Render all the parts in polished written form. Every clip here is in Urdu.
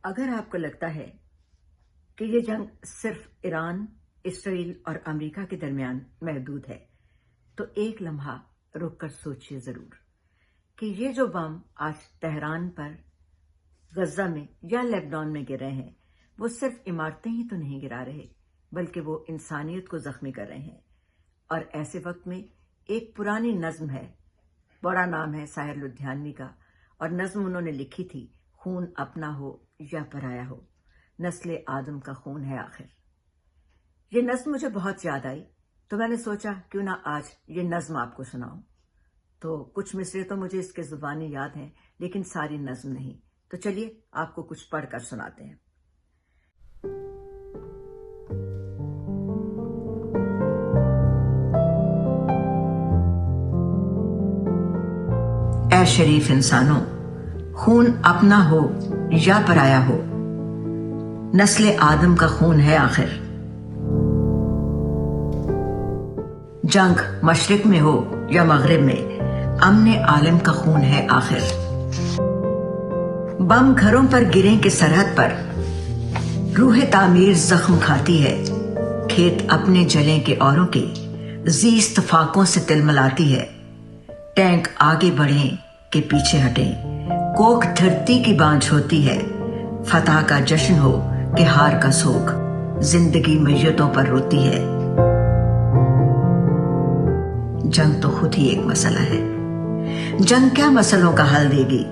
اگر آپ کو لگتا ہے کہ یہ جنگ صرف ایران، اسرائیل اور امریکہ کے درمیان محدود ہے تو ایک لمحہ رک کر سوچئے ضرور کہ یہ جو بم آج تہران پر، غزہ میں یا لیبنان میں گر رہے ہیں وہ صرف عمارتیں ہی تو نہیں گرا رہے بلکہ وہ انسانیت کو زخمی کر رہے ہیں۔ اور ایسے وقت میں ایک پرانی نظم ہے، بڑا نام ہے ساحر لدھیانوی کا، اور نظم انہوں نے لکھی تھی، خون اپنا ہو یا پرایا ہو، نسل آدم کا خون ہے آخر۔ یہ نظم مجھے بہت یاد آئی تو میں نے سوچا کیوں نہ آج یہ نظم آپ کو سناؤں۔ تو کچھ مصرے تو مجھے اس کے زبانی یاد ہیں لیکن ساری نظم نہیں، تو چلیے آپ کو کچھ پڑھ کر سناتے ہیں۔ اے شریف انسانوں، خون اپنا ہو یا پرایا ہو، نسل آدم کا خون ہے آخر۔ جنگ مشرق میں ہو یا مغرب میں، امن عالم کا خون ہے آخر۔ بم گھروں پر گریں کہ سرحد پر، روح تعمیر زخم کھاتی ہے۔ کھیت اپنے جلیں کہ اوروں کے، زیست فاقوں سے تلملاتی ہے۔ ٹینک آگے بڑھیں کہ پیچھے ہٹیں، کوکھ دھرتی کی بانجھ ہوتی ہے۔ فتح کا جشن ہو کہ ہار کا سوگ، زندگی میتوں پر روتی ہے۔ جنگ تو خود ہی ایک مسئلہ ہے، جنگ کیا مسئلوں کا حل دے گی؟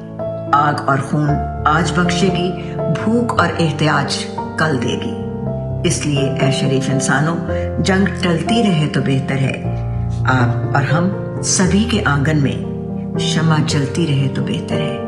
آگ اور خون آج بخشے گی، بھوک اور احتیاج کل دے گی۔ اس لیے اے شریف انسانوں، جنگ ٹلتی رہے تو بہتر ہے، آپ اور ہم سبھی کے آنگن میں شمع جلتی رہے تو بہتر ہے۔